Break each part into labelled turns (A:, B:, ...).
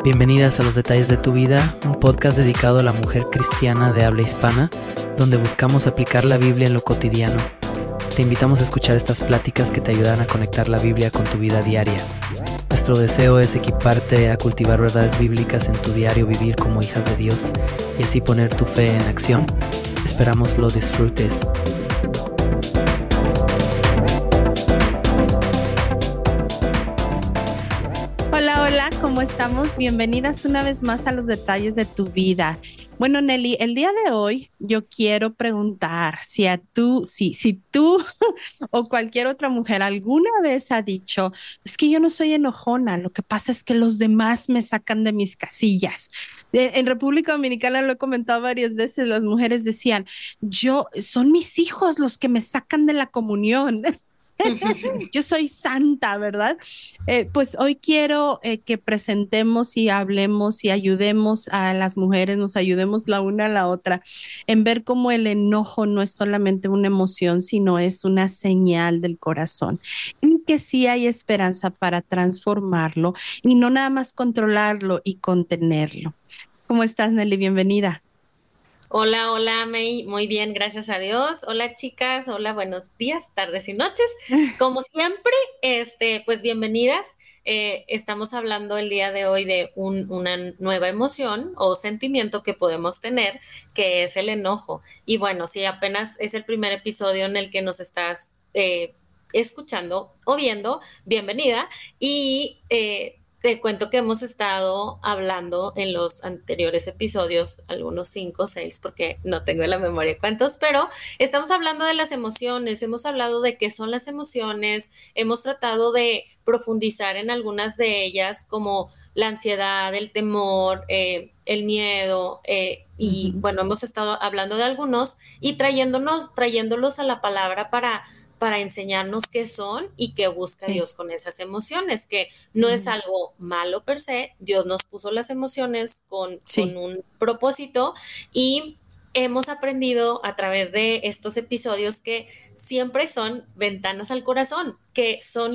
A: Bienvenidas a Los Detalles de tu Vida, un podcast dedicado a la mujer cristiana de habla hispana, donde buscamos aplicar la Biblia en lo cotidiano. Te invitamos a escuchar estas pláticas que te ayudan a conectar la Biblia con tu vida diaria. Nuestro deseo es equiparte a cultivar verdades bíblicas en tu diario vivir como hijas de Dios y así poner tu fe en acción. Esperamos lo disfrutes.
B: Hola, ¿cómo estamos? Bienvenidas una vez más a Los Detalles de tu Vida. Bueno, Nelly, el día de hoy yo quiero preguntar si tú o cualquier otra mujer alguna vez ha dicho, es que yo no soy enojona, lo que pasa es que los demás me sacan de mis casillas. En República Dominicana lo he comentado varias veces, las mujeres decían, son mis hijos los que me sacan de la comunión. Yo soy santa, ¿verdad? Pues hoy quiero que presentemos y hablemos y ayudemos a las mujeres, nos ayudemos la una a la otra en ver cómo el enojo no es solamente una emoción, sino es una señal del corazón y que sí hay esperanza para transformarlo y no nada más controlarlo y contenerlo. ¿Cómo estás, Nelly? Bienvenida.
C: Hola, May. Muy bien, gracias a Dios. Hola, chicas. Hola, buenos días, tardes y noches. Como siempre, pues bienvenidas. Estamos hablando el día de hoy de una nueva emoción o sentimiento que podemos tener, que es el enojo. Y bueno, si apenas es el primer episodio en el que nos estás escuchando o viendo, bienvenida. Y te cuento que hemos estado hablando en los anteriores episodios, algunos 5 o 6, porque no tengo en la memoria cuántos, pero estamos hablando de las emociones, hemos hablado de qué son las emociones, hemos tratado de profundizar en algunas de ellas, como la ansiedad, el temor, el miedo, y bueno, hemos estado hablando de algunos y trayéndolos a la palabra para enseñarnos qué son y qué busca Dios con esas emociones, que no es algo malo per se. Dios nos puso las emociones con un propósito y hemos aprendido a través de estos episodios que siempre son ventanas al corazón, que son,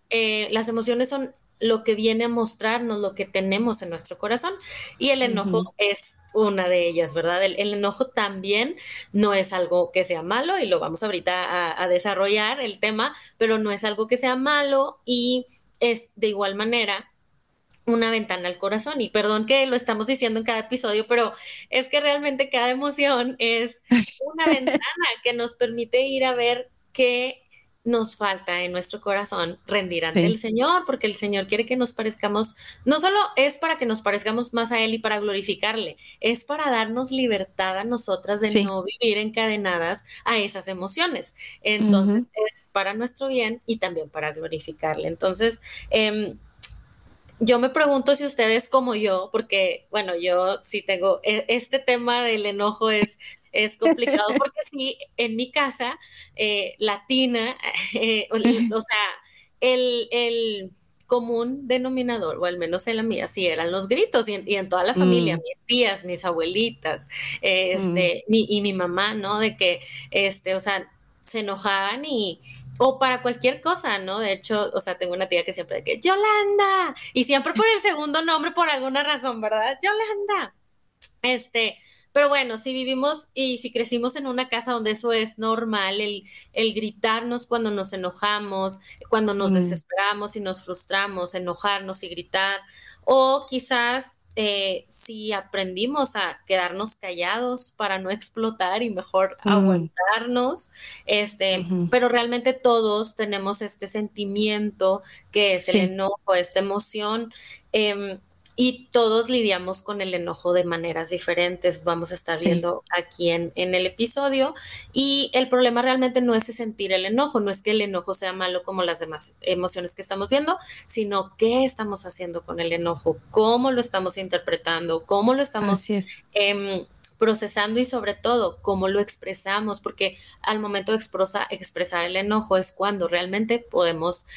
C: las emociones son lo que viene a mostrarnos lo que tenemos en nuestro corazón, y el enojo es una de ellas, ¿verdad? El enojo también no es algo que sea malo, y lo vamos ahorita a desarrollar el tema, pero no es algo que sea malo y es de igual manera una ventana al corazón. Y perdón que lo estamos diciendo en cada episodio, pero es que realmente cada emoción es una ventana que nos permite ir a ver qué nos falta en nuestro corazón, rendir ante el Señor, porque el Señor quiere que nos parezcamos, no solo es para que nos parezcamos más a Él y para glorificarle, es para darnos libertad a nosotras de no vivir encadenadas a esas emociones. Entonces, es para nuestro bien y también para glorificarle. Entonces, yo me pregunto si ustedes como yo, porque bueno, yo sí tengo, este tema del enojo es complicado, porque sí, en mi casa latina, o sea, el común denominador, o al menos en la mía, sí eran los gritos, y en toda la familia, mis tías, mis abuelitas, y mi mamá, ¿no? De que, o sea, se enojaban o para cualquier cosa, ¿no? De hecho, o sea, tengo una tía que siempre de que, Yolanda, y siempre por el segundo nombre por alguna razón, ¿verdad? Yolanda. Pero bueno, si vivimos y si crecimos en una casa donde eso es normal, el gritarnos cuando nos enojamos, cuando nos desesperamos y nos frustramos, enojarnos y gritar, o quizás si aprendimos a quedarnos callados para no explotar y mejor aguantarnos, pero realmente todos tenemos este sentimiento que es el enojo, esta emoción. Y todos lidiamos con el enojo de maneras diferentes. Vamos a estar viendo aquí en el episodio. Y el problema realmente no es sentir el enojo, no es que el enojo sea malo como las demás emociones que estamos viendo, sino qué estamos haciendo con el enojo, cómo lo estamos interpretando, cómo lo estamos procesando, y sobre todo cómo lo expresamos, porque al momento de expresar el enojo es cuando realmente podemos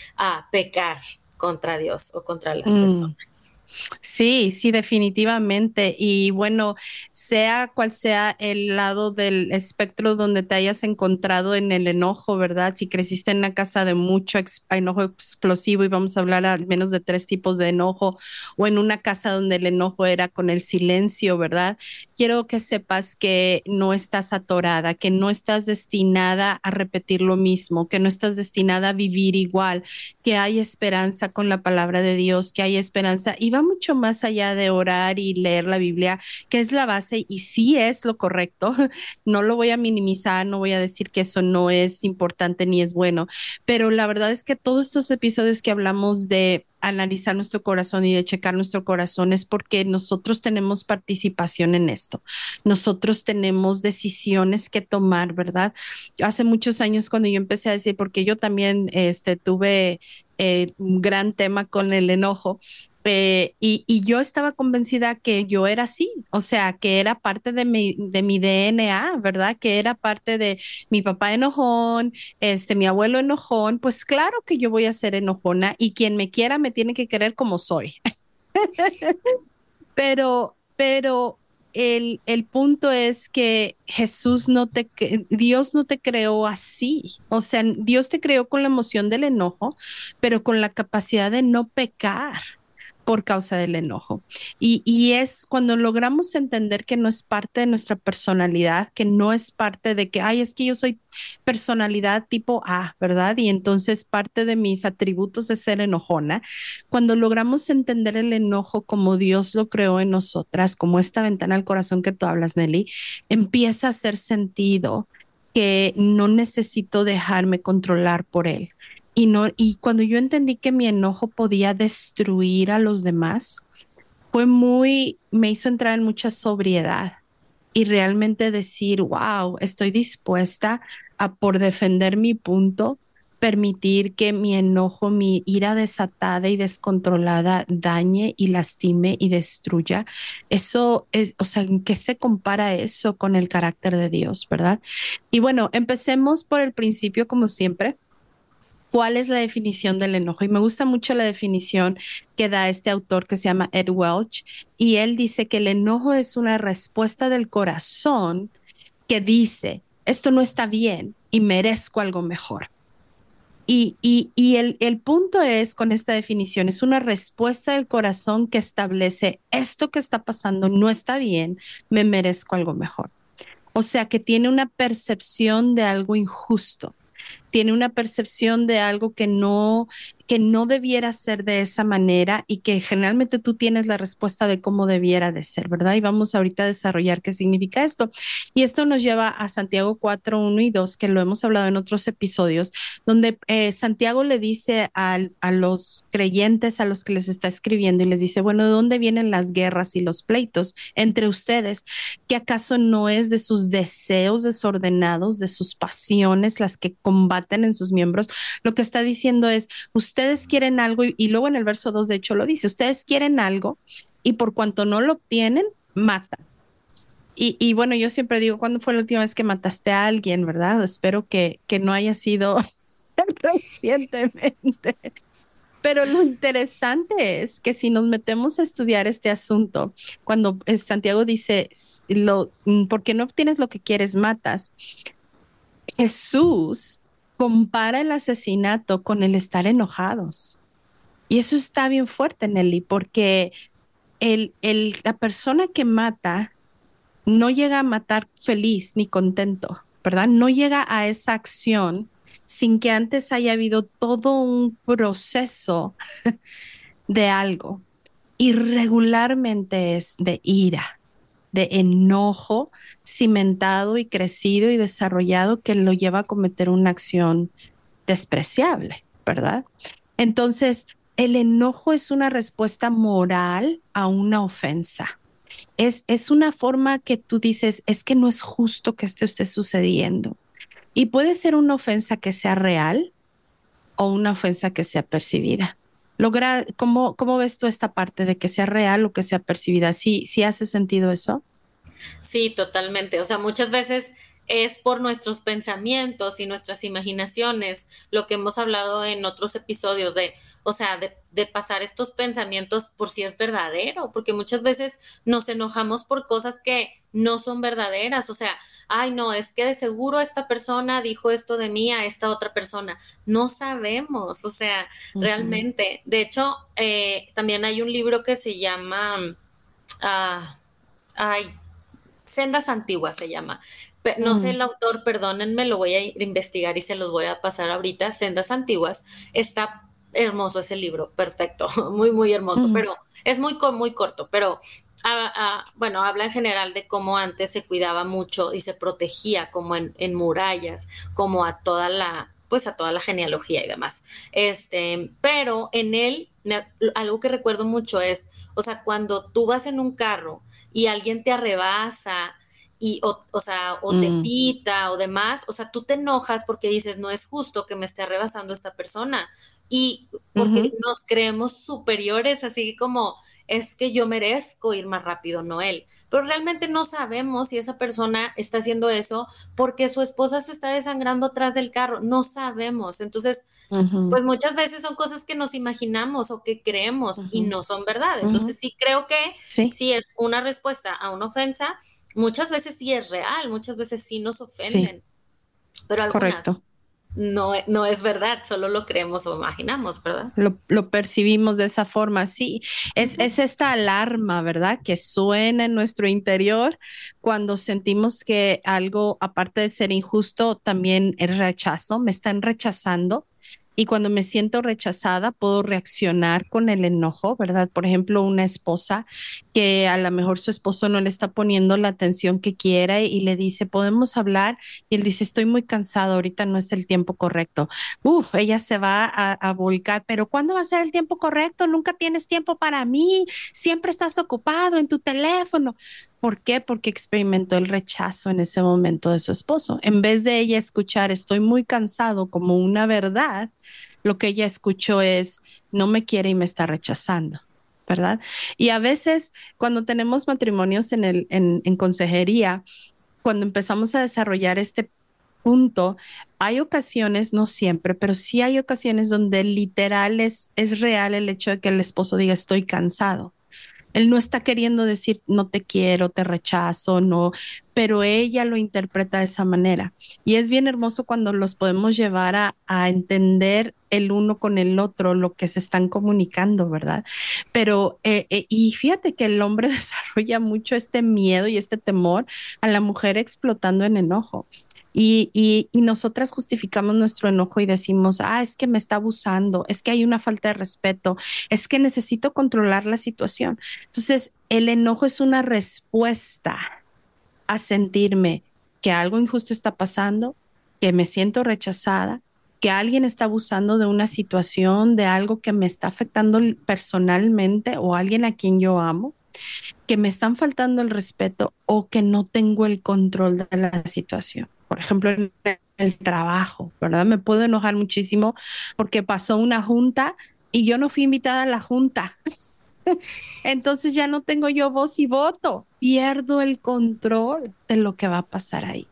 C: pecar contra Dios o contra las personas.
B: Sí, sí, definitivamente. Y bueno, sea cual sea el lado del espectro donde te hayas encontrado en el enojo, ¿verdad? Si creciste en una casa de mucho enojo explosivo, y vamos a hablar al menos de tres tipos de enojo, o en una casa donde el enojo era con el silencio, ¿verdad? Quiero que sepas que no estás atorada, que no estás destinada a repetir lo mismo, que no estás destinada a vivir igual, que hay esperanza con la palabra de Dios, que hay esperanza y va mucho más allá de orar y leer la Biblia, que es la base y sí es lo correcto. No lo voy a minimizar, no voy a decir que eso no es importante ni es bueno, pero la verdad es que todos estos episodios que hablamos de analizar nuestro corazón y de checar nuestro corazón es porque nosotros tenemos participación en esto. Nosotros tenemos decisiones que tomar, ¿verdad? Hace muchos años cuando yo empecé a decir, porque yo también tuve un gran tema con el enojo. Y yo estaba convencida que yo era así, o sea, que era parte de mi DNA, ¿verdad? Que era parte de mi papá enojón, mi abuelo enojón, pues claro que yo voy a ser enojona y quien me quiera me tiene que querer como soy. Pero el punto es que Dios no te creó así. O sea, Dios te creó con la emoción del enojo, pero con la capacidad de no pecar por causa del enojo. Y es cuando logramos entender que no es parte de nuestra personalidad, que no es parte de que, ay, es que yo soy personalidad tipo A, ¿verdad? Y entonces parte de mis atributos es ser enojona. Cuando logramos entender el enojo como Dios lo creó en nosotras, como esta ventana al corazón que tú hablas, Nelly, empieza a hacer sentido que no necesito dejarme controlar por él. Y no, y cuando yo entendí que mi enojo podía destruir a los demás, me hizo entrar en mucha sobriedad y realmente decir, wow, estoy dispuesta a por defender mi punto, permitir que mi enojo, mi ira desatada y descontrolada dañe y lastime y destruya. Eso es, o sea, ¿en qué se compara eso con el carácter de Dios, verdad? Y bueno, empecemos por el principio, como siempre. ¿Cuál es la definición del enojo? Y me gusta mucho la definición que da este autor que se llama Ed Welch, y él dice que el enojo es una respuesta del corazón que dice, esto no está bien y merezco algo mejor. Y el punto es, con esta definición, es una respuesta del corazón que establece, esto que está pasando no está bien, me merezco algo mejor. O sea, que tiene una percepción de algo injusto, tiene una percepción de algo que no debiera ser de esa manera y que generalmente tú tienes la respuesta de cómo debiera de ser, ¿verdad? Y vamos ahorita a desarrollar qué significa esto. Y esto nos lleva a Santiago 4, 1 y 2, que lo hemos hablado en otros episodios, donde Santiago le dice a los creyentes a los que les está escribiendo y les dice, bueno, ¿de dónde vienen las guerras y los pleitos entre ustedes? ¿Que acaso no es de sus deseos desordenados, de sus pasiones las que combaten en sus miembros? Lo que está diciendo es, ustedes quieren algo y luego en el verso 2 de hecho lo dice, ustedes quieren algo y por cuanto no lo obtienen, matan. Y bueno, yo siempre digo, ¿cuándo fue la última vez que mataste a alguien, verdad? Espero que no haya sido recientemente. Pero lo interesante es que si nos metemos a estudiar este asunto, cuando Santiago dice, porque no obtienes lo que quieres, matas, Jesús compara el asesinato con el estar enojados. Y eso está bien fuerte, Nelly, porque la persona que mata no llega a matar feliz ni contento, ¿verdad? No llega a esa acción sin que antes haya habido todo un proceso de algo. Y regularmente es de ira, de enojo cimentado y crecido y desarrollado que lo lleva a cometer una acción despreciable, ¿verdad? Entonces, el enojo es una respuesta moral a una ofensa. Es una forma que tú dices, es que no es justo que esto esté sucediendo. Y puede ser una ofensa que sea real o una ofensa que sea percibida. ¿Cómo ves tú esta parte de que sea real o que sea percibida? ¿Sí hace sentido eso?
C: Sí, totalmente. O sea, muchas veces es por nuestros pensamientos y nuestras imaginaciones, lo que hemos hablado en otros episodios de, o sea, de pasar estos pensamientos por si es verdadero, porque muchas veces nos enojamos por cosas que no son verdaderas, o sea, ay, no, es que de seguro esta persona dijo esto de mí a esta otra persona. No sabemos, o sea,
B: Ujú,
C: realmente. De hecho, también hay un libro que se llama, ah, ay, Sendas Antiguas se llama. No sé
B: mm,
C: el autor, perdónenme, lo voy a investigar y se los voy a pasar ahorita. Sendas Antiguas. Está hermoso ese libro, perfecto, muy, muy hermoso,
B: ujú,
C: pero es muy, muy corto, pero bueno, habla en general de cómo antes se cuidaba mucho y se protegía como en murallas, como a toda la, pues a toda la genealogía y demás. Pero en él, algo que recuerdo mucho es, o sea, cuando tú vas en un carro y alguien te arrebasa y o sea, o te
B: mm,
C: pita o demás, o sea, tú te enojas porque dices, no es justo que me esté rebasando esta persona. Y porque
B: ujú,
C: nos creemos superiores, así como es que yo merezco ir más rápido, no él. Pero realmente no sabemos si esa persona está haciendo eso porque su esposa se está desangrando atrás del carro. No sabemos. Entonces,
B: ujú,
C: pues muchas veces son cosas que nos imaginamos o que creemos y
B: ujú,
C: no son verdad.
B: ujú.
C: Entonces sí creo que
B: Sí,
C: si es una respuesta a una ofensa, muchas veces sí es real, muchas veces sí nos
B: sí,
C: ofenden, pero algunas
B: correcto.
C: no, no es verdad, solo lo creemos o imaginamos, ¿verdad?
B: Lo percibimos de esa forma, sí.
C: Ujú.
B: Es esta alarma, ¿verdad? Que suena en nuestro interior cuando sentimos que algo, aparte de ser injusto, también es rechazo, me están rechazando. Y cuando me siento rechazada, puedo reaccionar con el enojo, ¿verdad? Por ejemplo, una esposa que a lo mejor su esposo no le está poniendo la atención que quiera y le dice, ¿podemos hablar? Y él dice, estoy muy cansado, ahorita no es el tiempo correcto. Uf, ella se va a volcar, pero ¿cuándo va a ser el tiempo correcto? Nunca tienes tiempo para mí, siempre estás ocupado en tu teléfono. ¿Por qué? Porque experimentó el rechazo en ese momento de su esposo. En vez de ella escuchar estoy muy cansado como una verdad, lo que ella escuchó es no me quiere y me está rechazando. ¿Verdad? Y a veces cuando tenemos matrimonios en consejería, cuando empezamos a desarrollar este punto, hay ocasiones, no siempre, pero sí hay ocasiones donde literal es real el hecho de que el esposo diga estoy cansado. Él no está queriendo decir no te quiero, te rechazo, no, pero ella lo interpreta de esa manera. Y es bien hermoso cuando los podemos llevar a entender el uno con el otro lo que se están comunicando, ¿verdad? Pero, y fíjate que el hombre desarrolla mucho este miedo y este temor a la mujer explotando en enojo. Y nosotras justificamos nuestro enojo y decimos, ah, es que me está abusando, es que hay una falta de respeto, es que necesito controlar la situación. Entonces, el enojo es una respuesta a sentirme que algo injusto está pasando, que me siento rechazada, que alguien está abusando de una situación, de algo que me está afectando personalmente o alguien a quien yo amo, que me están faltando el respeto o que no tengo el control de la situación. Por ejemplo, en el trabajo, ¿verdad? Me puedo enojar muchísimo porque pasó una junta y yo no fui invitada a la junta. Entonces ya no tengo yo voz y voto, pierdo el control de lo que va a pasar ahí.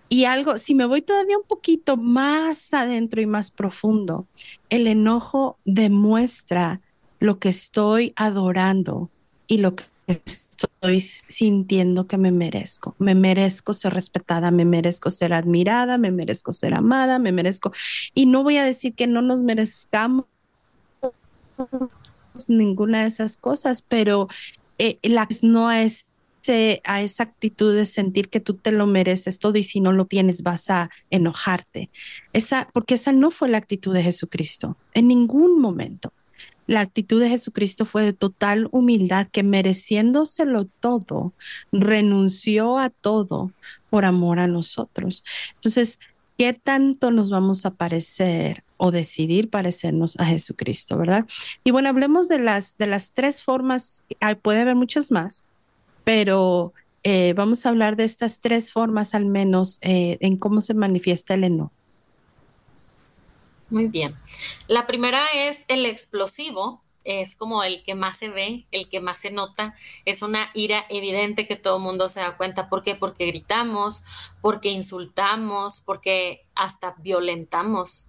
B: Y algo, si me voy todavía un poquito más adentro y más profundo, el enojo demuestra lo que estoy adorando y lo que estoy sintiendo que me merezco. Me merezco ser respetada, me merezco ser admirada, me merezco ser amada, me merezco. Y no voy a decir que no nos merezcamos ninguna de esas cosas, pero no a a esa actitud de sentir que tú te lo mereces todo y si no lo tienes vas a enojarte. Porque esa no fue la actitud de Jesucristo en ningún momento. La actitud de Jesucristo fue de total humildad, que mereciéndoselo todo, renunció a todo por amor a nosotros. Entonces, ¿qué tanto nos vamos a parecer o decidir parecernos a Jesucristo, verdad? Y bueno, hablemos de las tres formas, puede haber muchas más, pero vamos a hablar de estas tres formas al menos en cómo se manifiesta el enojo.
C: Muy bien. La primera es el explosivo, es como el que más se ve, el que más se nota. Es una ira evidente que todo el mundo se da cuenta. ¿Por qué? Porque gritamos, porque insultamos, porque hasta violentamos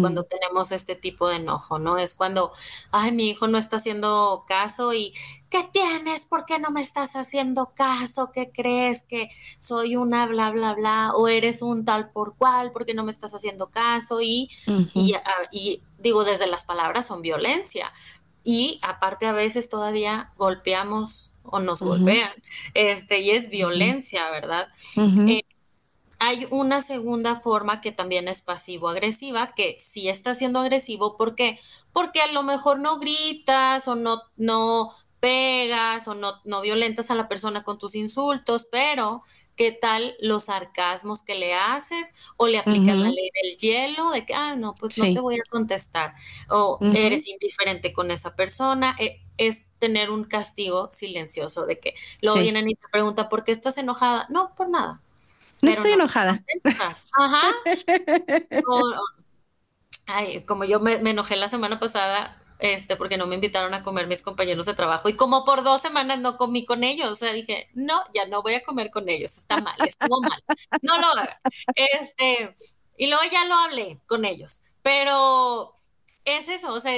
C: cuando
B: Mm,
C: tenemos este tipo de enojo, ¿no? Es cuando, ay, mi hijo no está haciendo caso y, ¿qué tienes? ¿Por qué no me estás haciendo caso? ¿Qué crees que soy una bla, bla, bla? ¿O eres un tal por cual? ¿Por qué no me estás haciendo caso?
B: ujú,
C: Y digo, desde las palabras son violencia. Y aparte a veces todavía golpeamos o nos
B: ujú,
C: golpean, y es
B: ujú,
C: violencia, ¿verdad?
B: ujú,
C: Eh, Hay una segunda forma que también es pasivo-agresiva, que sí está siendo agresivo. ¿Por qué? Porque a lo mejor no gritas o no pegas o no violentas a la persona con tus insultos, pero ¿qué tal los sarcasmos que le haces o le aplicas la
B: ujú,
C: ley del hielo de que, ah, no, pues no te
B: sí,
C: voy a contestar o
B: ujú,
C: eres indiferente con esa persona? Es tener un castigo silencioso de que luego
B: sí.
C: vienen y te preguntan, ¿por qué estás enojada? No, por nada,
B: No
C: pero
B: estoy
C: no te
B: enojada.
C: contestas. Ajá. Ay, como yo me enojé la semana pasada, porque no me invitaron a comer mis compañeros de trabajo y como por 2 semanas no comí con ellos, o sea, dije, no, ya no voy a comer con ellos, está mal, estuvo mal, no lo hagan. Este, y luego ya lo hablé con ellos, pero es eso, o sea,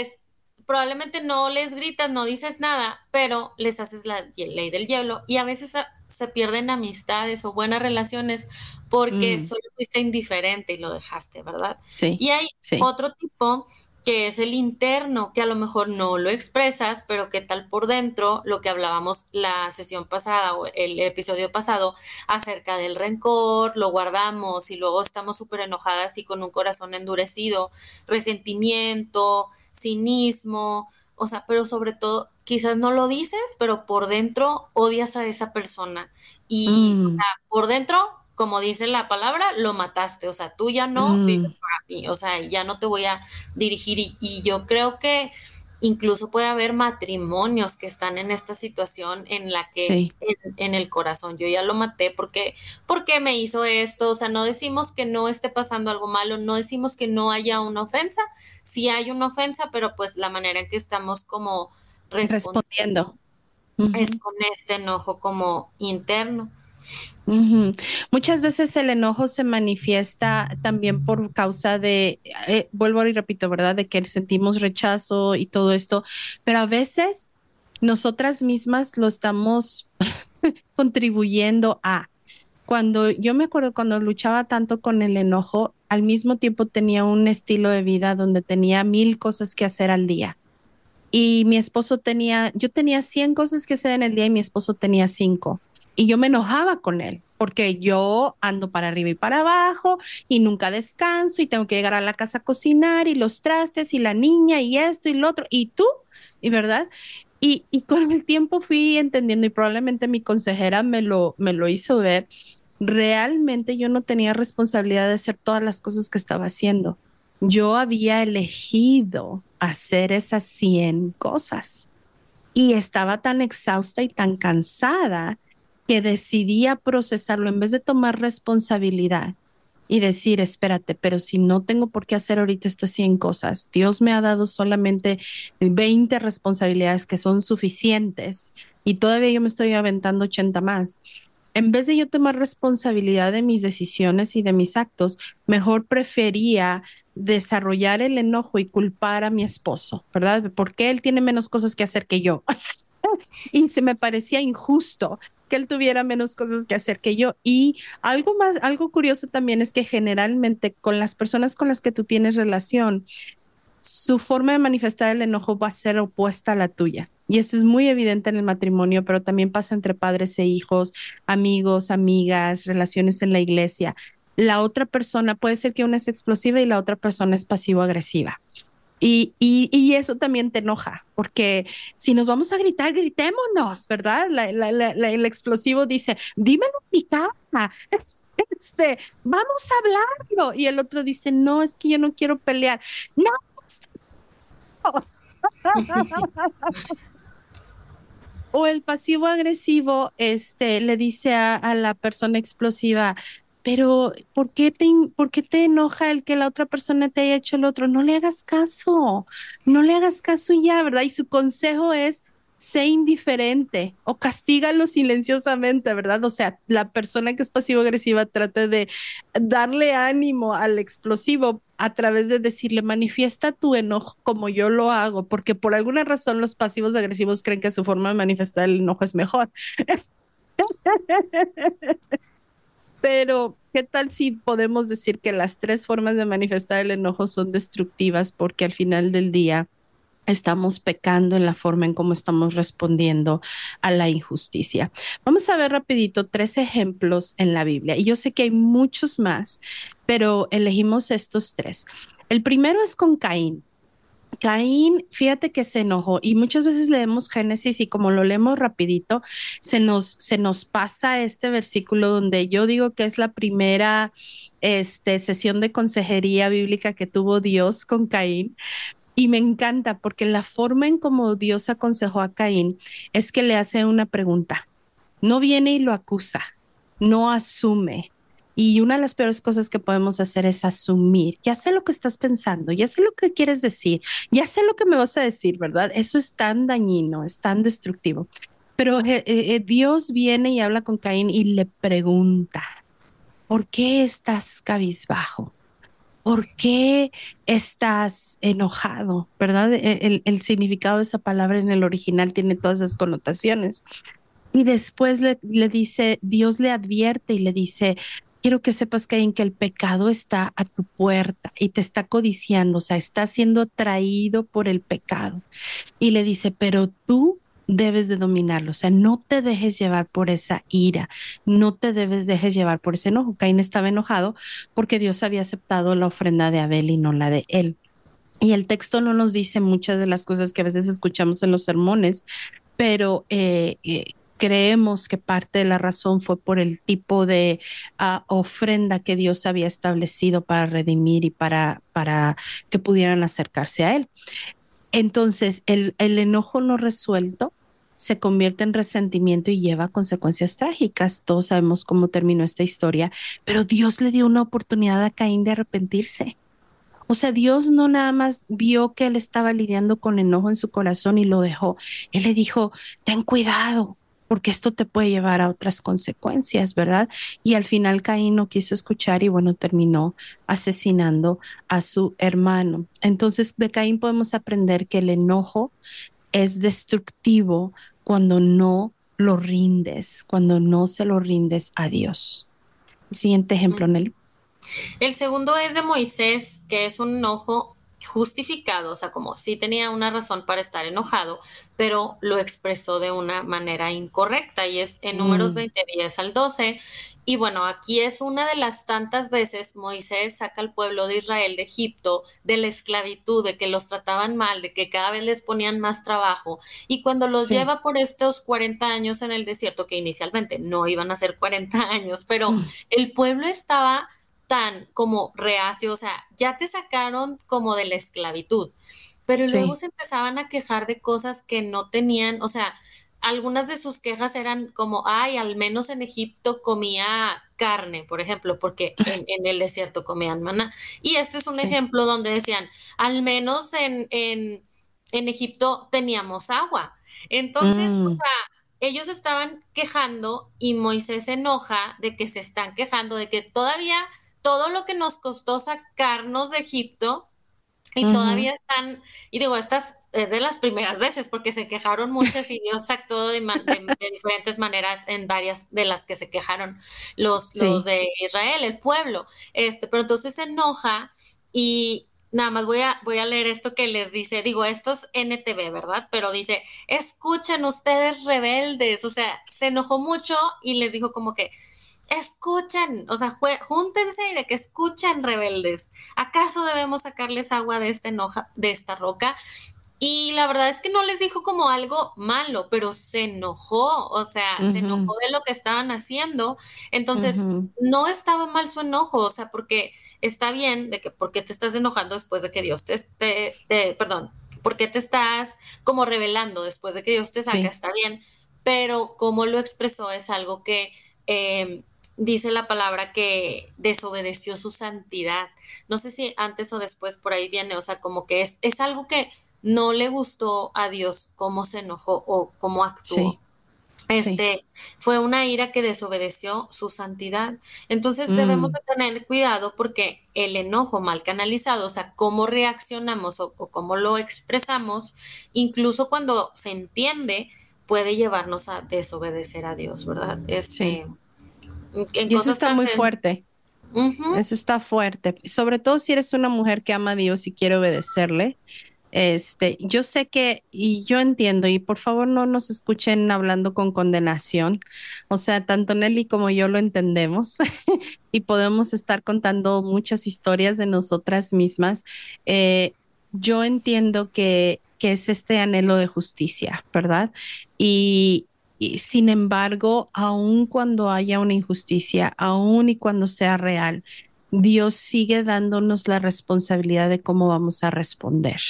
C: probablemente no les gritas, no dices nada, pero les haces la ley del hielo y a veces se pierden amistades o buenas relaciones porque
B: Mm,
C: solo fuiste indiferente y lo dejaste, ¿verdad?
B: sí,
C: Y hay
B: sí.
C: otro tipo que es el interno, que a lo mejor no lo expresas, pero que tal por dentro, lo que hablábamos la sesión pasada o el episodio pasado acerca del rencor, lo guardamos y luego estamos súper enojadas y con un corazón endurecido, resentimiento, cinismo, o sea, pero sobre todo, quizás no lo dices, pero por dentro odias a esa persona y, o
B: Mm,
C: sea, por dentro, como dice la palabra, lo mataste, o sea, tú ya no vives
B: mm,
C: para mí, o sea, ya no te voy a dirigir y yo creo que incluso puede haber matrimonios que están en esta situación en la que
B: sí.
C: en el corazón yo ya lo maté porque me hizo esto, o sea, no decimos que no esté pasando algo malo, no decimos que no haya una ofensa, sí hay una ofensa, pero pues la manera en que estamos como respondiendo
B: Respondiendo.
C: es
B: Ujú,
C: con este enojo como interno.
B: ujú. Muchas veces el enojo se manifiesta también por causa de, vuelvo y repito, ¿verdad? De que sentimos rechazo y todo esto, pero a veces nosotras mismas lo estamos contribuyendo a. Cuando yo me acuerdo cuando luchaba tanto con el enojo, al mismo tiempo tenía un estilo de vida donde tenía 1,000 cosas que hacer al día. Y mi esposo tenía, yo tenía 100 cosas que hacer en el día y mi esposo tenía 5. Y yo me enojaba con él porque yo ando para arriba y para abajo y nunca descanso y tengo que llegar a la casa a cocinar y los trastes y la niña y esto y lo otro. Y tú, y verdad. Y con el tiempo fui entendiendo y probablemente mi consejera me lo hizo ver. Realmente yo no tenía responsabilidad de hacer todas las cosas que estaba haciendo. Yo había elegido hacer esas 100 cosas y estaba tan exhausta y tan cansada que decidí procesarlo en vez de tomar responsabilidad y decir, espérate, pero si no tengo por qué hacer ahorita estas 100 cosas, Dios me ha dado solamente 20 responsabilidades que son suficientes y todavía yo me estoy aventando 80 más. En vez de yo tomar responsabilidad de mis decisiones y de mis actos, mejor prefería desarrollar el enojo y culpar a mi esposo, ¿verdad? Porque él tiene menos cosas que hacer que yo. Y se me parecía injusto que él tuviera menos cosas que hacer que yo. Y algo más, algo curioso también es que generalmente con las personas con las que tú tienes relación, su forma de manifestar el enojo va a ser opuesta a la tuya. Y eso es muy evidente en el matrimonio, pero también pasa entre padres e hijos, amigos, amigas, relaciones en la iglesia. La otra persona puede ser que una es explosiva y la otra persona es pasivo-agresiva. Y eso también te enoja, porque si nos vamos a gritar, gritémonos, ¿verdad? El explosivo dice, dímelo en mi cara, vamos a hablarlo. Y el otro dice, no, es que yo no quiero pelear. No, o el pasivo agresivo, le dice a la persona explosiva, pero por qué te enoja el que la otra persona te haya hecho el otro? No le hagas caso, no le hagas caso y ya, ¿verdad? Y su consejo es, sé indiferente o castígalo silenciosamente, ¿verdad? O sea, la persona que es pasivo-agresiva trata de darle ánimo al explosivo a través de decirle, manifiesta tu enojo como yo lo hago, porque por alguna razón los pasivos agresivos creen que su forma de manifestar el enojo es mejor. Pero, ¿qué tal si podemos decir que las tres formas de manifestar el enojo son destructivas porque al final del día estamos pecando en la forma en cómo estamos respondiendo a la injusticia? Vamos a ver rapidito tres ejemplos en la Biblia y yo sé que hay muchos más, pero elegimos estos tres. El primero es con Caín. Caín, fíjate que se enojó y muchas veces leemos Génesis y como lo leemos rapidito, se nos pasa este versículo donde yo digo que es la primera sesión de consejería bíblica que tuvo Dios con Caín. Y me encanta porque la forma en cómo Dios aconsejó a Caín es que le hace una pregunta. No viene y lo acusa, no asume. Y una de las peores cosas que podemos hacer es asumir. Ya sé lo que estás pensando, ya sé lo que quieres decir, ya sé lo que me vas a decir, ¿verdad? Eso es tan dañino, es tan destructivo. Pero Dios viene y habla con Caín y le pregunta, ¿por qué estás cabizbajo? ¿Por qué estás enojado? ¿Verdad? El significado de esa palabra en el original tiene todas esas connotaciones. Y después le dice, Dios le advierte y le dice, quiero que sepas, Caín, que el pecado está a tu puerta y te está codiciando, o sea, está siendo atraído por el pecado. Y le dice, pero tú debes de dominarlo, o sea, no te dejes llevar por esa ira, no te dejes llevar por ese enojo. Caín estaba enojado porque Dios había aceptado la ofrenda de Abel y no la de él. Y el texto no nos dice muchas de las cosas que a veces escuchamos en los sermones, pero creemos que parte de la razón fue por el tipo de ofrenda que Dios había establecido para redimir y para que pudieran acercarse a Él. Entonces, el enojo no resuelto se convierte en resentimiento y lleva a consecuencias trágicas. Todos sabemos cómo terminó esta historia, pero Dios le dio una oportunidad a Caín de arrepentirse. O sea, Dios no nada más vio que él estaba lidiando con enojo en su corazón y lo dejó. Él le dijo, ten cuidado, porque esto te puede llevar a otras consecuencias, ¿verdad? Y al final Caín no quiso escuchar y bueno, terminó asesinando a su hermano. Entonces, de Caín podemos aprender que el enojo es destructivo cuando no lo rindes, cuando no se lo rindes a Dios. El siguiente ejemplo, Nelly.
C: El segundo es de Moisés, que es un enojo justificado, o sea, como sí tenía una razón para estar enojado, pero lo expresó de una manera incorrecta y es en Números
B: Mm,
C: 20, 10 al 12. Y bueno, aquí es una de las tantas veces Moisés saca al pueblo de Israel de Egipto, de la esclavitud, de que los trataban mal, de que cada vez les ponían más trabajo. Y cuando los
B: sí.
C: lleva por estos 40 años en el desierto, que inicialmente no iban a ser 40 años, pero
B: Mm,
C: el pueblo estaba tan como reacio, o sea, ya te sacaron como de la esclavitud, pero luego
B: sí.
C: se empezaban a quejar de cosas que no tenían, o sea, algunas de sus quejas eran como, ay, al menos en Egipto comía carne, por ejemplo, porque en el desierto comían maná. Y este es un
B: Sí.
C: ejemplo donde decían, al menos en Egipto teníamos agua. Entonces, o
B: Mm,
C: sea, ellos estaban quejando y Moisés se enoja de que se están quejando, de que todavía todo lo que nos costó sacarnos de Egipto y
B: ujú,
C: todavía están, y digo, estas es de las primeras veces porque se quejaron muchas y Dios actuó de diferentes maneras en varias de las que se quejaron los
B: sí.
C: de Israel, el pueblo. Pero entonces se enoja y nada más voy a leer esto que les dice, digo, esto es NTV, ¿verdad? Pero dice, escuchen ustedes rebeldes, o sea, se enojó mucho y les dijo como que escuchen, o sea, júntense y de que escuchen rebeldes. ¿Acaso debemos sacarles agua de de esta roca? Y la verdad es que no les dijo como algo malo, pero se enojó, o sea, se enojó
B: Ujú,
C: de lo que estaban haciendo. Entonces,
B: ujú,
C: no estaba mal su enojo, o sea, porque está bien de que por qué te estás enojando después de que Dios perdón, por qué te estás como revelando después de que Dios te saca,
B: sí.
C: está bien, pero cómo lo expresó es algo que dice la palabra que desobedeció su santidad. No sé si antes o después por ahí viene, o sea, como que es algo que no le gustó a Dios cómo se enojó o cómo actuó.
B: Sí, sí.
C: Este, fue una ira que desobedeció su santidad. Entonces debemos
B: Mm,
C: de tener cuidado porque el enojo mal canalizado, o sea, cómo reaccionamos o cómo lo expresamos, incluso cuando se entiende, puede llevarnos a desobedecer a Dios, ¿verdad?
B: sí.
C: En
B: Y eso
C: cosas
B: está
C: tan
B: muy fuerte.
C: Ujú.
B: Eso está fuerte. Sobre todo si eres una mujer que ama a Dios y quiere obedecerle. Yo sé que, y yo entiendo, y por favor no nos escuchen hablando con condenación. O sea, tanto Nelly como yo lo entendemos y podemos estar contando muchas historias de nosotras mismas. Eh, yo entiendo que es este anhelo de justicia, ¿verdad? Y, y sin embargo, aun cuando haya una injusticia, aun y cuando sea real, Dios sigue dándonos la responsabilidad de cómo vamos a responder.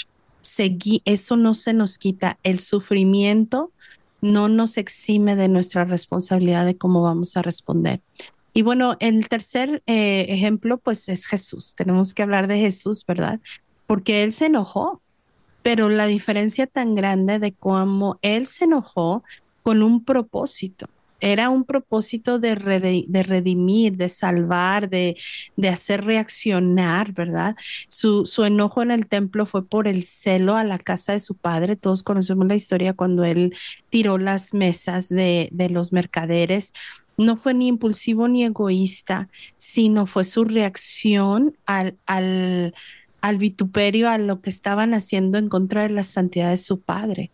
B: Eso no se nos quita. El sufrimiento no nos exime de nuestra responsabilidad de cómo vamos a responder. Y bueno, el tercer ejemplo, pues es Jesús. Tenemos que hablar de Jesús, ¿verdad? Porque él se enojó, pero la diferencia tan grande de cómo él se enojó con un propósito. Era un propósito de redimir, de salvar, de hacer reaccionar, ¿verdad? Su enojo en el templo fue por el celo a la casa de su padre. Todos conocemos la historia cuando él tiró las mesas de los mercaderes. No fue ni impulsivo ni egoísta, sino fue su reacción al vituperio, a lo que estaban haciendo en contra de la santidad de su padre.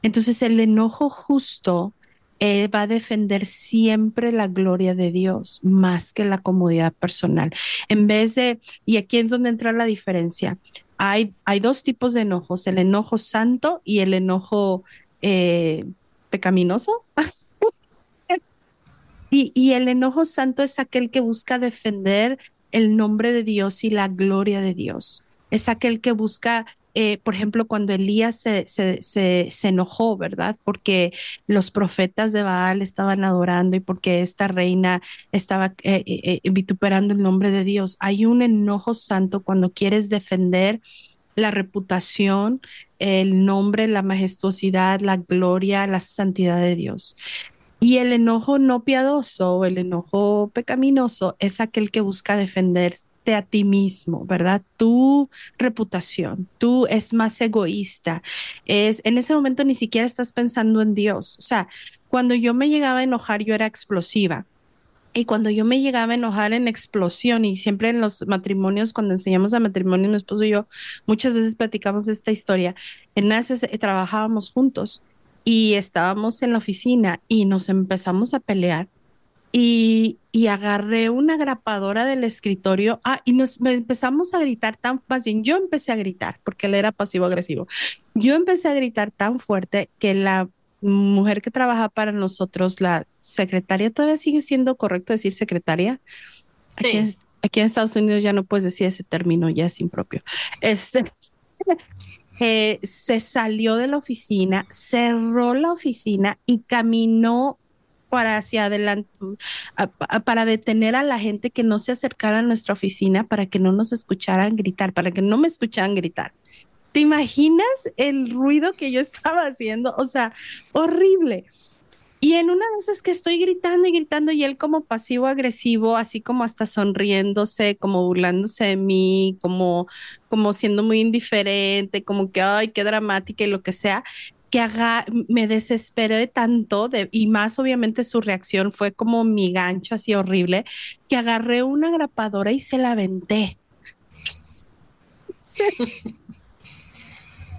B: Entonces el enojo justo va a defender siempre la gloria de Dios más que la comodidad personal. En vez de, y aquí es donde entra la diferencia. Hay dos tipos de enojos, el enojo santo y el enojo eh, pecaminoso. Y el enojo santo es aquel que busca defender el nombre de Dios y la gloria de Dios. Es aquel que busca, por ejemplo, cuando Elías se enojó, ¿verdad? Porque los profetas de Baal estaban adorando y porque esta reina estaba vituperando el nombre de Dios. Hay un enojo santo cuando quieres defender la reputación, el nombre, la majestuosidad, la gloria, la santidad de Dios. Y el enojo no piadoso o el enojo pecaminoso es aquel que busca defenderte a ti mismo, ¿verdad? Tu reputación, tú es más egoísta. Es en ese momento ni siquiera estás pensando en Dios. O sea, cuando yo me llegaba a enojar, yo era explosiva. Y cuando yo me llegaba a enojar en explosión, y siempre en los matrimonios, cuando enseñamos a matrimonio, mi esposo y yo, muchas veces platicamos esta historia. En NACES trabajábamos juntos y estábamos en la oficina y nos empezamos a pelear. Y agarré una grapadora del escritorio, y empezamos a gritar más bien, yo empecé a gritar porque él era pasivo-agresivo. Yo empecé a gritar tan fuerte que la mujer que trabaja para nosotros, la secretaria, todavía sigue siendo correcto decir secretaria.
C: Sí.
B: Aquí en Estados Unidos ya no puedes decir ese término, ya es impropio. Este, se salió de la oficina, cerró la oficina y caminó para hacia adelante, para detener a la gente que no se acercara a nuestra oficina, para que no nos escucharan gritar, para que no me escucharan gritar. ¿Te imaginas el ruido que yo estaba haciendo? O sea, horrible. Y en una de esas que estoy gritando y gritando y él como pasivo agresivo, así como hasta sonriéndose, como burlándose de mí, como siendo muy indiferente, como que, ay, qué dramática y lo que sea, me desesperé tanto y más obviamente su reacción fue como mi gancho así horrible, que agarré una grapadora y se la aventé.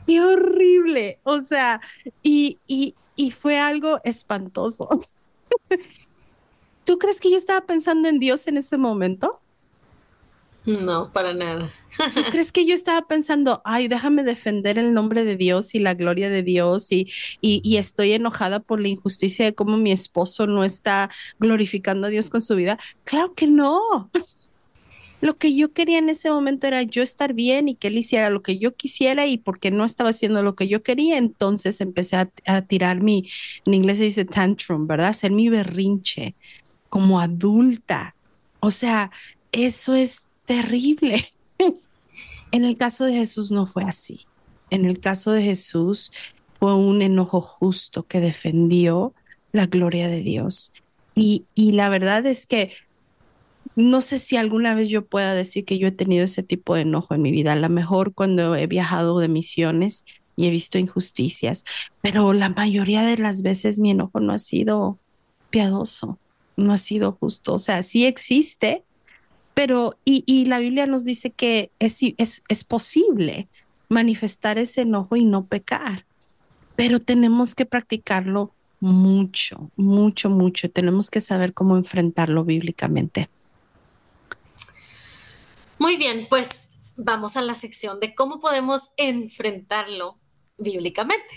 B: Qué horrible. O sea, y fue algo espantoso. ¿Tú crees que yo estaba pensando en Dios en ese momento?
C: No, para nada.
B: ¿Tú crees que yo estaba pensando, ay, déjame defender el nombre de Dios y la gloria de Dios y estoy enojada por la injusticia de cómo mi esposo no está glorificando a Dios con su vida? Claro que no. Lo que yo quería en ese momento era yo estar bien y que él hiciera lo que yo quisiera y porque no estaba haciendo lo que yo quería, entonces empecé a tirar en inglés se dice tantrum, ¿verdad? Hacer mi berrinche. como adulta. O sea, eso es terrible. En el caso de Jesús no fue así. En el caso de Jesús fue un enojo justo que defendió la gloria de Dios. Y la verdad es que no sé si alguna vez yo pueda decir que yo he tenido ese tipo de enojo en mi vida. A lo mejor cuando he viajado de misiones y he visto injusticias, pero la mayoría de las veces mi enojo no ha sido piadoso, no ha sido justo. O sea, sí existe, pero y la Biblia nos dice que es posible manifestar ese enojo y no pecar, pero tenemos que practicarlo mucho, mucho, mucho. Tenemos que saber cómo enfrentarlo bíblicamente.
C: Muy bien, pues vamos a la sección de cómo podemos enfrentarlo bíblicamente.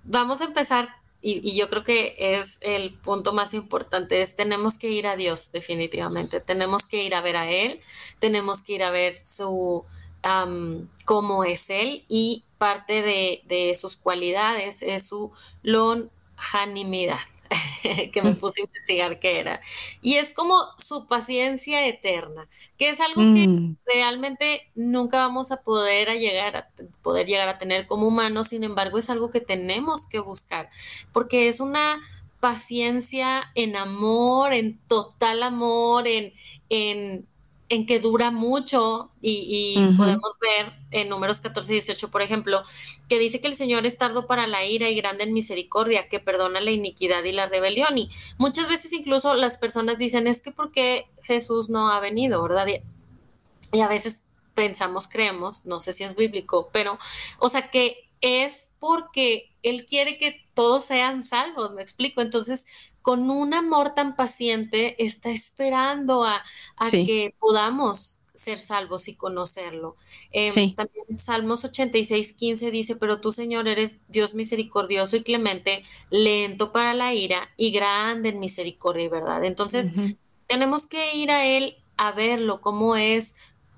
C: Vamos a empezar, y yo creo que es el punto más importante, es tenemos que ir a Dios definitivamente, tenemos que ir a ver a Él, tenemos que ir a ver cómo es Él, y parte de sus cualidades es su longanimidad. Que me puse a investigar qué era. Y es como su paciencia eterna, que es algo que
B: Mm,
C: realmente nunca vamos a poder llegar a tener como humanos. Sin embargo, es algo que tenemos que buscar, porque es una paciencia en amor, en total amor, en, en que dura mucho, y
B: ujú,
C: podemos ver en Números 14:18, por ejemplo, que dice que el Señor es tardo para la ira y grande en misericordia, que perdona la iniquidad y la rebelión. Y muchas veces incluso las personas dicen, es que ¿por qué Jesús no ha venido, verdad? Y a veces pensamos, creemos, no sé si es bíblico, pero, o sea, que es porque Él quiere que todos sean salvos, me explico. Entonces, con un amor tan paciente, está esperando a
B: sí,
C: que podamos ser salvos y conocerlo.
B: sí.
C: También Salmos 86:15 dice, pero tú, Señor, eres Dios misericordioso y clemente, lento para la ira y grande en misericordia y verdad. Entonces,
B: Ujú,
C: tenemos que ir a Él a verlo, cómo es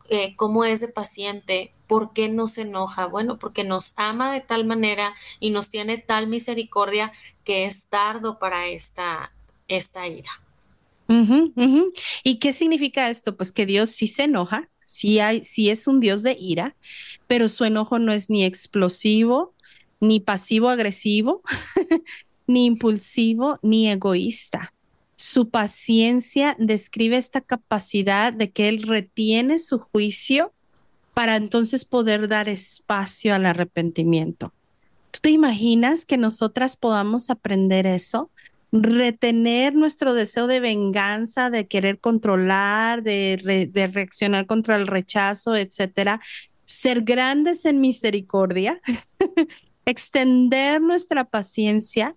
C: de paciente, por qué no se enoja. Bueno, porque nos ama de tal manera y nos tiene tal misericordia que es tardo para esta ira.
B: ujú, ujú. ¿Y qué significa esto? Pues que Dios sí se enoja, sí es un Dios de ira, pero su enojo no es ni explosivo, ni pasivo-agresivo, ni impulsivo, ni egoísta. Su paciencia describe esta capacidad de que Él retiene su juicio para entonces poder dar espacio al arrepentimiento. ¿Tú te imaginas que nosotras podamos aprender eso? Retener nuestro deseo de venganza, de querer controlar, de reaccionar contra el rechazo, etcétera. Ser grandes en misericordia, extender nuestra paciencia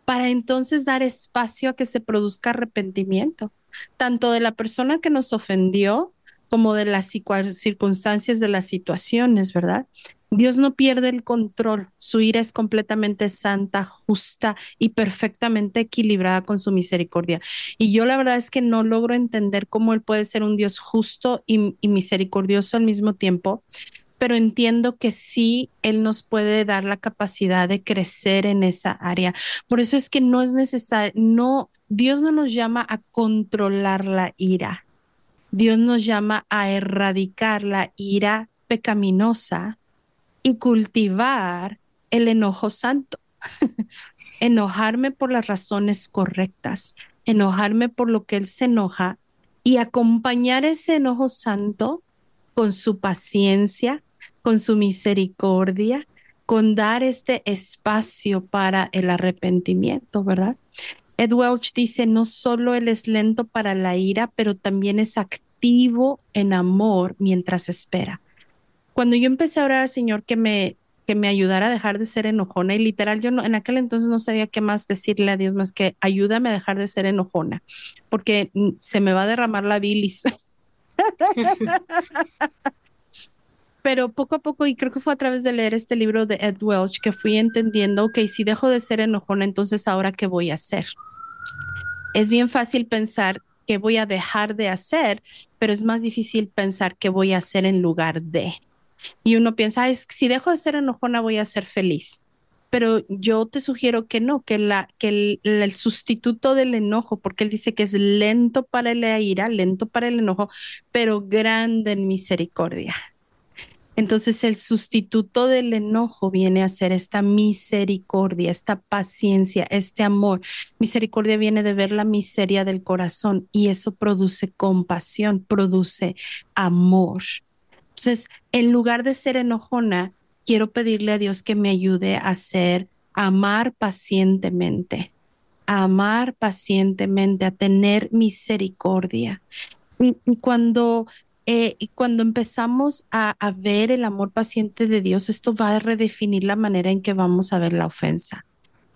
B: para entonces dar espacio a que se produzca arrepentimiento, tanto de la persona que nos ofendió como de las circunstancias de las situaciones, ¿verdad? Dios no pierde el control, su ira es completamente santa, justa y perfectamente equilibrada con su misericordia. Y yo la verdad es que no logro entender cómo Él puede ser un Dios justo y misericordioso al mismo tiempo, pero entiendo que sí, Él nos puede dar la capacidad de crecer en esa área. Por eso es que no es necesario, no, Dios no nos llama a controlar la ira. Dios nos llama a erradicar la ira pecaminosa y cultivar el enojo santo. Enojarme por las razones correctas, enojarme por lo que Él se enoja y acompañar ese enojo santo con su paciencia, con su misericordia, con dar este espacio para el arrepentimiento, ¿verdad? Ed Welch dice, no solo Él es lento para la ira, pero también es activo en amor mientras espera. Cuando yo empecé a orar al Señor que me ayudara a dejar de ser enojona, y literal yo no, en aquel entonces no sabía qué más decirle a Dios más que ayúdame a dejar de ser enojona, porque se me va a derramar la bilis. Pero poco a poco, y creo que fue a través de leer este libro de Ed Welch, que fui entendiendo, ok, si dejo de ser enojona, entonces ahora qué voy a hacer. Es bien fácil pensar qué voy a dejar de hacer, pero es más difícil pensar qué voy a hacer en lugar de. Y uno piensa, "Ay, si dejo de ser enojona, voy a ser feliz". pero yo te sugiero que no, el sustituto del enojo, porque él dice que es lento para la ira, lento para el enojo, pero grande en misericordia. Entonces el sustituto del enojo viene a ser esta misericordia, esta paciencia, este amor. Misericordia viene de ver la miseria del corazón y eso produce compasión, produce amor. Entonces, en lugar de ser enojona, quiero pedirle a Dios que me ayude a amar pacientemente, a tener misericordia. Y cuando empezamos a ver el amor paciente de Dios, esto va a redefinir la manera en que vamos a ver la ofensa.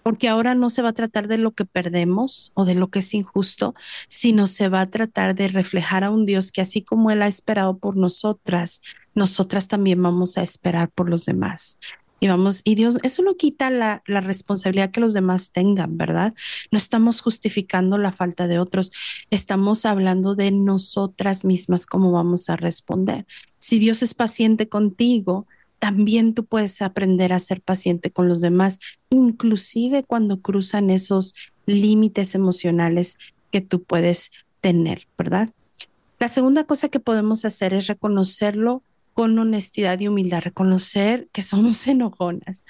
B: Porque ahora no se va a tratar de lo que perdemos o de lo que es injusto, sino se va a tratar de reflejar a un Dios que así como Él ha esperado por nosotras, nosotras también vamos a esperar por los demás. Y Dios, eso no quita la responsabilidad que los demás tengan, ¿verdad? No estamos justificando la falta de otros, estamos hablando de nosotras mismas, cómo vamos a responder. Si Dios es paciente contigo, también tú puedes aprender a ser paciente con los demás, inclusive cuando cruzan esos límites emocionales que tú puedes tener, ¿verdad? La segunda cosa que podemos hacer es reconocerlo con honestidad y humildad, reconocer que somos enojonas.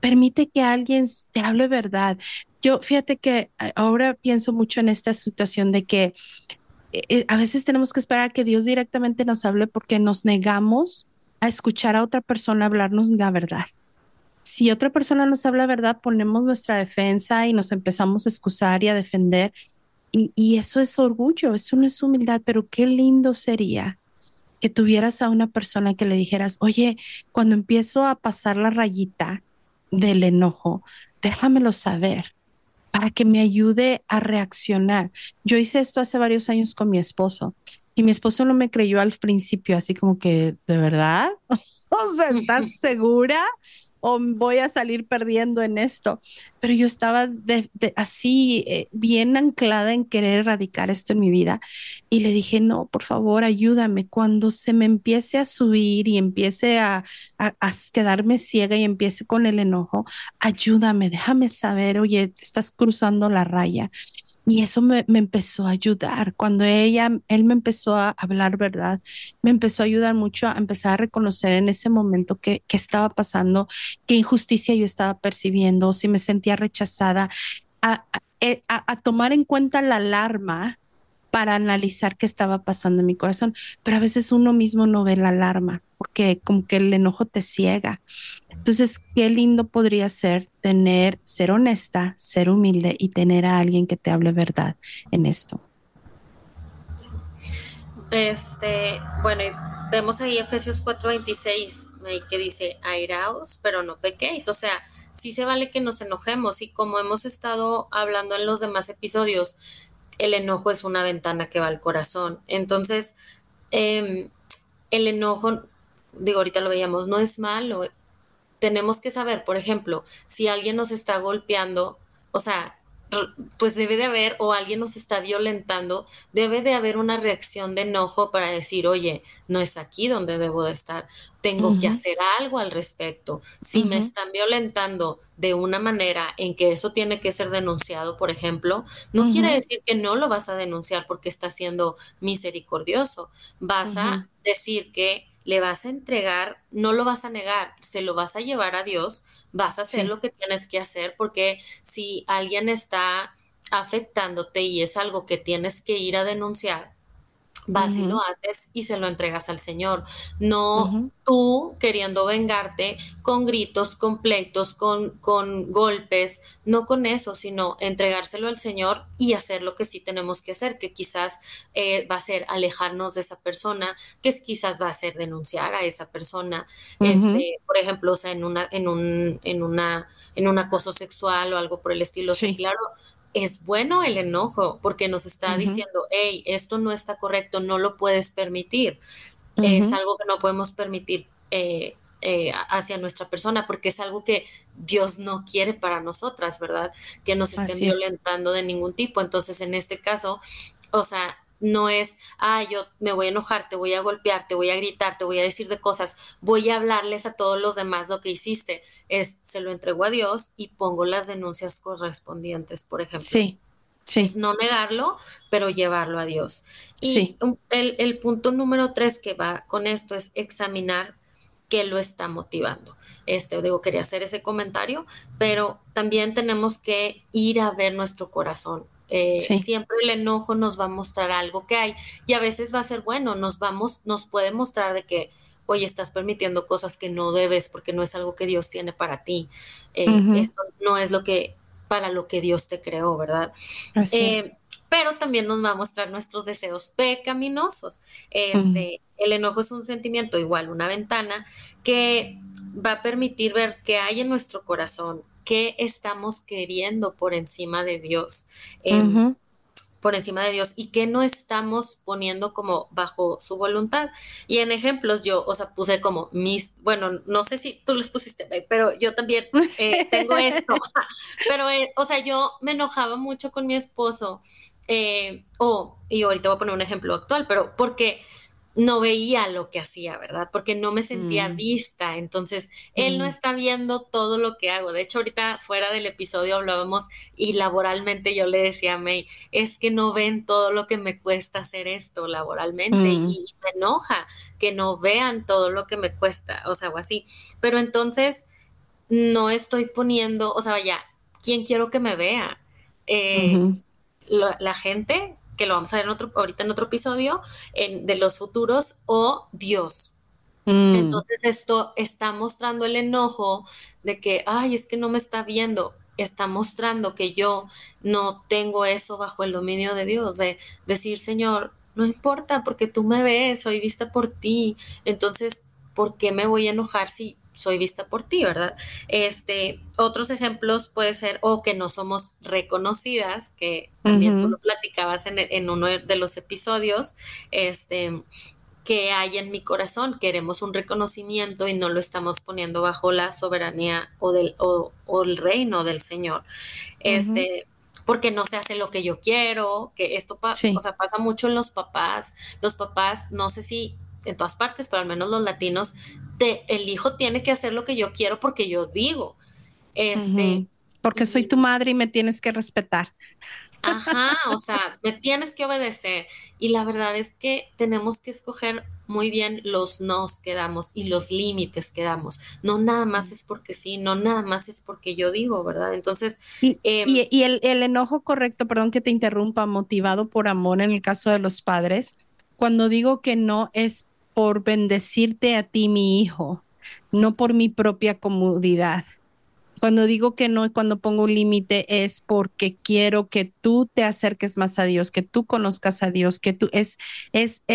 B: Permite que alguien te hable verdad. Yo fíjate que ahora pienso mucho en esta situación de que a veces tenemos que esperar a que Dios directamente nos hable porque nos negamos a escuchar a otra persona hablarnos la verdad. Si otra persona nos habla verdad, ponemos nuestra defensa y nos empezamos a excusar y a defender. Y eso es orgullo, eso no es humildad, pero qué lindo sería que tuvieras a una persona que le dijeras, oye, cuando empiezo a pasar la rayita del enojo, déjamelo saber para que me ayude a reaccionar. Yo hice esto hace varios años con mi esposo y mi esposo no me creyó al principio, así como que, ¿de verdad? O sea, ¿estás segura? ¿O voy a salir perdiendo en esto? Pero yo estaba así, bien anclada en querer erradicar esto en mi vida y le dije, no, por favor, ayúdame. Cuando se me empiece a subir y empiece a quedarme ciega y empiece con el enojo, ayúdame, déjame saber, oye, estás cruzando la raya. Y eso me empezó a ayudar. Cuando él me empezó a hablar verdad, me empezó a ayudar mucho a empezar a reconocer en ese momento qué estaba pasando, qué injusticia yo estaba percibiendo, si me sentía rechazada, a tomar en cuenta la alarma para analizar qué estaba pasando en mi corazón. Pero a veces uno mismo no ve la alarma porque como que el enojo te ciega. Entonces, qué lindo podría ser honesta, ser humilde y tener a alguien que te hable verdad en esto.
C: Bueno, y vemos ahí Efesios 4:26, que dice, airaos, pero no pequéis. O sea, sí se vale que nos enojemos y como hemos estado hablando en los demás episodios, el enojo es una ventana que va al corazón. Entonces, el enojo, digo, ahorita lo veíamos, no es malo. Tenemos que saber, por ejemplo, si alguien nos está golpeando, o sea, pues debe de haber, o alguien nos está violentando, debe de haber una reacción de enojo para decir, oye, no es aquí donde debo de estar, tengo que
B: Ujú,
C: hacer algo al respecto. Si me
B: ujú,
C: están violentando de una manera en que eso tiene que ser denunciado, por ejemplo, no quiere
B: ujú,
C: decir que no lo vas a denunciar porque está siendo misericordioso. Vas
B: ujú.
C: a decir que le vas a entregar, no lo vas a negar, se lo vas a llevar a Dios, vas a hacer
B: Sí.
C: lo que tienes que hacer, porque si alguien está afectándote y es algo que tienes que ir a denunciar, vas y lo
B: Ujú,
C: haces y se lo entregas al Señor. No
B: ujú.
C: tú queriendo vengarte con gritos, con pleitos, con golpes, no con eso, sino entregárselo al Señor y hacer lo que sí tenemos que hacer, que quizás va a ser alejarnos de esa persona, quizás va a ser denunciar a esa persona,
B: Ujú,
C: por ejemplo, o sea, en un acoso sexual o algo por el estilo. O sea,
B: sí.
C: claro, es bueno el enojo porque nos está
B: Ujú,
C: diciendo, hey, esto no está correcto, no lo puedes permitir. Es
B: ujú.
C: algo que no podemos permitir hacia nuestra persona porque es algo que Dios no quiere para nosotras, ¿verdad? Que nos estén
B: Así es.
C: violentando de ningún tipo. Entonces, en este caso, o sea, no es, yo me voy a enojar, te voy a golpear, te voy a gritar, te voy a decir de cosas, voy a hablarles a todos los demás lo que hiciste. Se lo entrego a Dios y pongo las denuncias correspondientes, por ejemplo.
B: Sí,
C: Es
B: sí,
C: no negarlo, pero llevarlo a Dios. Y
B: sí.
C: el punto número 3 que va con esto es examinar qué lo está motivando. Digo, quería hacer ese comentario, pero también tenemos que ir a ver nuestro corazón.
B: Sí.
C: Siempre el enojo nos va a mostrar algo que hay y a veces va a ser bueno, nos puede mostrar de que, oye, estás permitiendo cosas que no debes porque no es algo que Dios tiene para ti.
B: Ujú.
C: Esto no es para lo que Dios te creó, ¿verdad?
B: Así es.
C: Pero también nos va a mostrar nuestros deseos pecaminosos.
B: Ujú.
C: El enojo es un sentimiento igual, una ventana que va a permitir ver qué hay en nuestro corazón, qué estamos queriendo em,
B: Ujú.
C: por encima de Dios y qué no estamos poniendo como bajo su voluntad. Y en ejemplos yo, o sea, puse como bueno, no sé si tú los pusiste, pero yo también tengo esto. Pero, o sea, yo me enojaba mucho con mi esposo, y ahorita voy a poner un ejemplo actual, pero porque no veía lo que hacía, ¿verdad? Porque no me sentía
B: Mm,
C: vista. Entonces, él no
B: mm,
C: está viendo todo lo que hago. De hecho, ahorita fuera del episodio hablábamos y laboralmente yo le decía a May, es que no ven todo lo que me cuesta hacer esto laboralmente
B: mm,
C: y me enoja que no vean todo lo que me cuesta, o sea, o así. Pero entonces no estoy poniendo, o sea, vaya, ¿quién quiero que me vea? Eh,
B: ujú,
C: la gente, que lo vamos a ver ahorita en otro episodio, de los futuros, o Dios.
B: mm,
C: Entonces esto está mostrando el enojo de que, ay, es que no me está viendo. Está mostrando que yo no tengo eso bajo el dominio de Dios, de decir, Señor, no importa porque tú me ves, soy vista por ti. Entonces, ¿por qué me voy a enojar si soy vista por ti, verdad? Otros ejemplos puede ser, o que no somos reconocidas, que también tú lo
B: ujú,
C: platicabas en uno de los episodios, este que hay en mi corazón. Queremos un reconocimiento y no lo estamos poniendo bajo la soberanía o el reino del Señor.
B: ujú.
C: Este, porque no se hace lo que yo quiero, que esto o
B: Sí,
C: sea, pasa mucho en los papás. Los papás, no sé si en todas partes, pero al menos los latinos, el hijo tiene que hacer lo que yo quiero porque yo digo. Este,
B: ujú. Porque soy
C: y
B: tu madre y me tienes que respetar.
C: Ajá, o sea, me tienes que obedecer. Y la verdad es que tenemos que escoger muy bien los nos que damos y los límites que damos. No nada más es porque sí, no nada más es porque yo digo, ¿verdad? Entonces,
B: Y el enojo correcto, perdón que te interrumpa, motivado por amor en el caso de los padres, cuando digo que no es por bendecirte a ti, mi hijo, no por mi propia comodidad. Cuando digo que no y cuando pongo un límite es porque quiero que tú te acerques más a Dios, que tú conozcas a Dios, que tú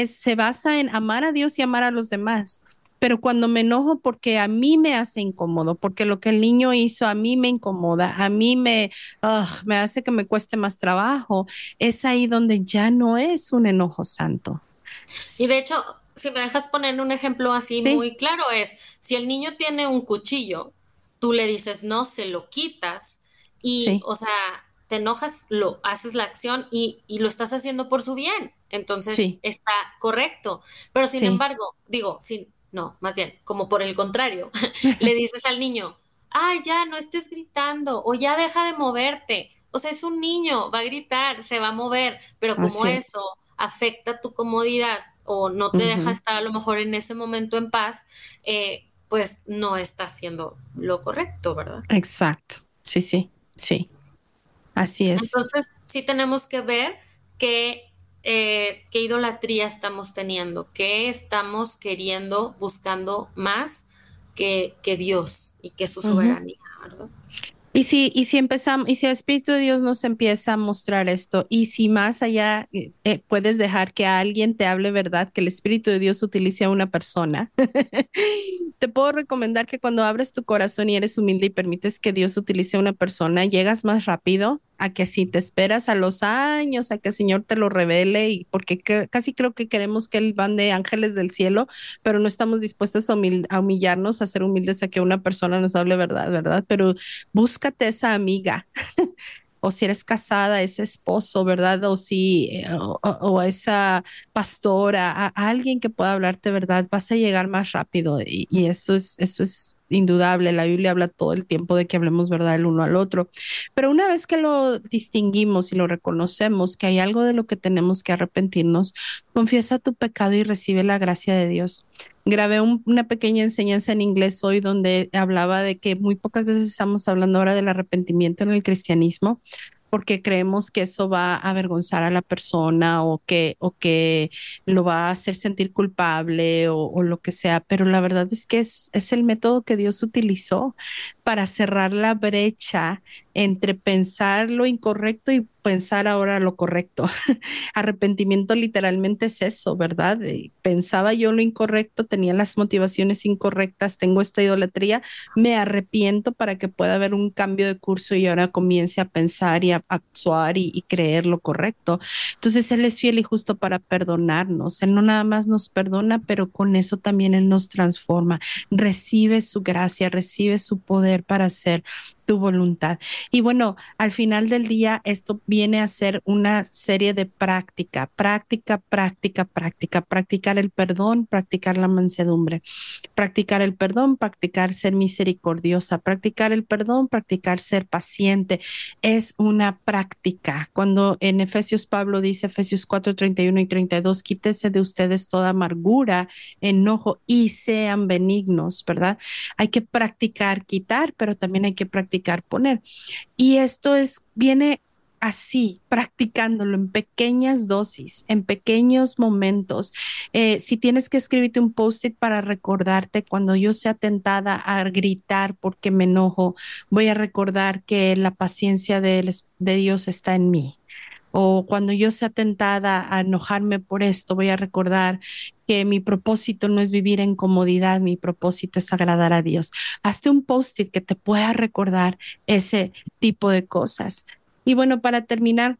B: se basa en amar a Dios y amar a los demás. Pero cuando me enojo porque a mí me hace incómodo, porque lo que el niño hizo a mí me incomoda, me hace que me cueste más trabajo, es ahí donde ya no es un enojo santo.
C: y de hecho, si me dejas poner un ejemplo así
B: Sí,
C: muy claro, es si el niño tiene un cuchillo, tú le dices no, se lo quitas y,
B: sí,
C: o sea, te enojas, lo haces la acción y lo estás haciendo por su bien. Entonces
B: sí,
C: está correcto. Pero sin
B: sí.
C: embargo, digo, no, más bien, como por el contrario, le dices al niño, ya no estés gritando o ya deja de moverte. O sea, es un niño, va a gritar, se va a mover, pero como
B: Así es.
C: eso afecta tu comodidad o no te deja
B: Ujú.
C: estar a lo mejor en ese momento en paz, pues no está haciendo lo correcto, ¿verdad?
B: Exacto. Sí, sí, sí. Así es.
C: Entonces, sí tenemos que ver qué idolatría estamos teniendo, qué estamos queriendo, buscando más que Dios y que su
B: Ujú.
C: soberanía, ¿verdad?
B: Y si empezamos, y si el Espíritu de Dios nos empieza a mostrar esto, y si más allá puedes dejar que alguien te hable verdad, que el Espíritu de Dios utilice a una persona, te puedo recomendar que cuando abres tu corazón y eres humilde y permites que Dios utilice a una persona, llegas más rápido a que si te esperas a los años, a que el Señor te lo revele, y porque casi creo que queremos que Él mande ángeles del cielo, pero no estamos dispuestos a humillarnos, a ser humildes a que una persona nos hable verdad, ¿verdad? Pero búscate esa amiga o si eres casada, ese esposo, ¿verdad? O si, o esa pastora, a alguien que pueda hablarte, ¿verdad? Vas a llegar más rápido y eso es indudable. La Biblia habla todo el tiempo de que hablemos verdad el uno al otro. Pero una vez que lo distinguimos y lo reconocemos, que hay algo de lo que tenemos que arrepentirnos, confiesa tu pecado y recibe la gracia de Dios. Grabé una pequeña enseñanza en inglés hoy donde hablaba de que muy pocas veces estamos hablando ahora del arrepentimiento en el cristianismo, porque creemos que eso va a avergonzar a la persona o que lo va a hacer sentir culpable o lo que sea, pero la verdad es que es el método que Dios utilizó para cerrar la brecha entre pensar lo incorrecto y pensar ahora lo correcto. Arrepentimiento literalmente es eso, ¿verdad? Pensaba yo lo incorrecto, tenía las motivaciones incorrectas, tengo esta idolatría, me arrepiento para que pueda haber un cambio de curso y ahora comience a pensar y a actuar y creer lo correcto. Entonces Él es fiel y justo para perdonarnos. Él no nada más nos perdona, pero con eso también Él nos transforma. Recibe su gracia, recibe su poder para hacer tu voluntad. Y bueno, al final del día, esto viene a ser una serie de practicar el perdón, practicar la mansedumbre, practicar el perdón, practicar ser misericordiosa, practicar el perdón, practicar ser paciente. Es una práctica. Cuando en Efesios Pablo dice, Efesios 4:31 y 32, quítese de ustedes toda amargura, enojo y sean benignos, ¿verdad? Hay que practicar quitar, pero también hay que practicar poner. Y esto viene así, practicándolo en pequeñas dosis, en pequeños momentos. Si tienes que escribirte un post-it para recordarte cuando yo sea tentada a gritar porque me enojo, voy a recordar que la paciencia de Dios está en mí. O cuando yo sea tentada a enojarme por esto, voy a recordar que mi propósito no es vivir en comodidad, mi propósito es agradar a Dios. Hazte un post-it que te pueda recordar ese tipo de cosas. Y bueno, para terminar,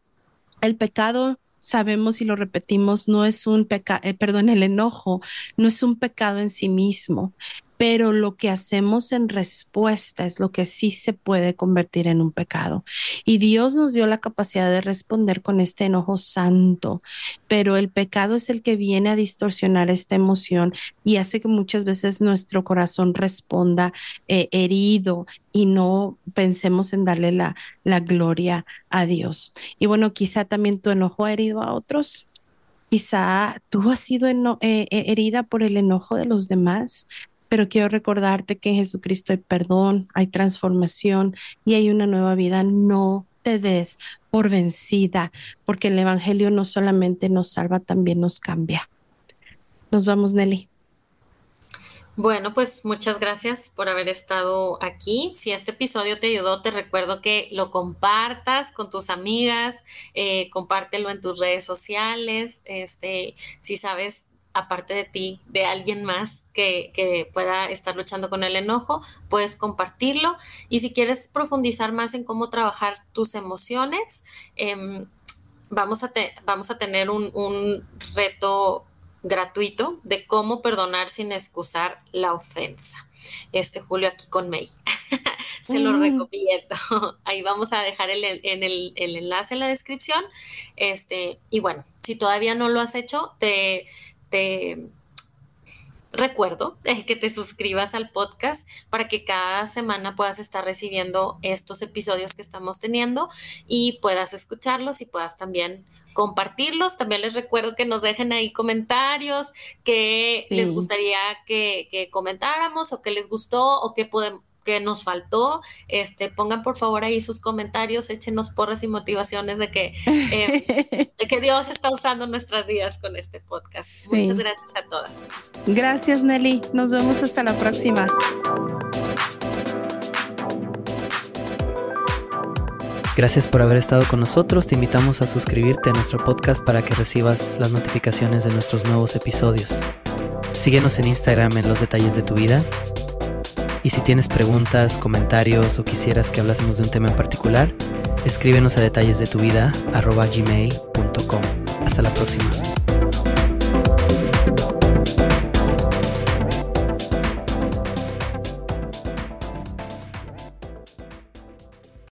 B: el pecado, sabemos y lo repetimos, no es un pecado, el enojo no es un pecado en sí mismo, pero lo que hacemos en respuesta es lo que sí se puede convertir en un pecado. Y Dios nos dio la capacidad de responder con este enojo santo, pero el pecado es el que viene a distorsionar esta emoción y hace que muchas veces nuestro corazón responda herido y no pensemos en darle la gloria a Dios. Y bueno, quizá también tu enojo ha herido a otros. Quizá tú has sido herida por el enojo de los demás, pero quiero recordarte que en Jesucristo hay perdón, hay transformación y hay una nueva vida. No te des por vencida, porque el Evangelio no solamente nos salva, también nos cambia. Nos vamos, Nelly.
C: Bueno, pues muchas gracias por haber estado aquí. Si este episodio te ayudó, te recuerdo que lo compartas con tus amigas, compártelo en tus redes sociales. Si sabes, aparte de ti, de alguien más que pueda estar luchando con el enojo, puedes compartirlo. Y si quieres profundizar más en cómo trabajar tus emociones, vamos a tener un reto gratuito de cómo perdonar sin excusar la ofensa. Julio aquí con May. Se lo recomiendo. Ahí vamos a dejar el enlace en la descripción. Y bueno, si todavía no lo has hecho, te recuerdo que te suscribas al podcast para que cada semana puedas estar recibiendo estos episodios que estamos teniendo y puedas escucharlos y puedas también compartirlos. También les recuerdo que nos dejen ahí comentarios que les gustaría que comentáramos o que les gustó o que nos faltó. Pongan por favor ahí sus comentarios, échenos porras y motivaciones de que Dios está usando nuestras vidas con este podcast. Muchas gracias a todas.
B: Gracias, Nelly. Nos vemos hasta la próxima.
A: Gracias por haber estado con nosotros. Te invitamos a suscribirte a nuestro podcast para que recibas las notificaciones de nuestros nuevos episodios. Síguenos en Instagram en Los Detalles de tu Vida. Y si tienes preguntas, comentarios o quisieras que hablásemos de un tema en particular, escríbenos a detallesdetuvida@gmail.com. Hasta la próxima.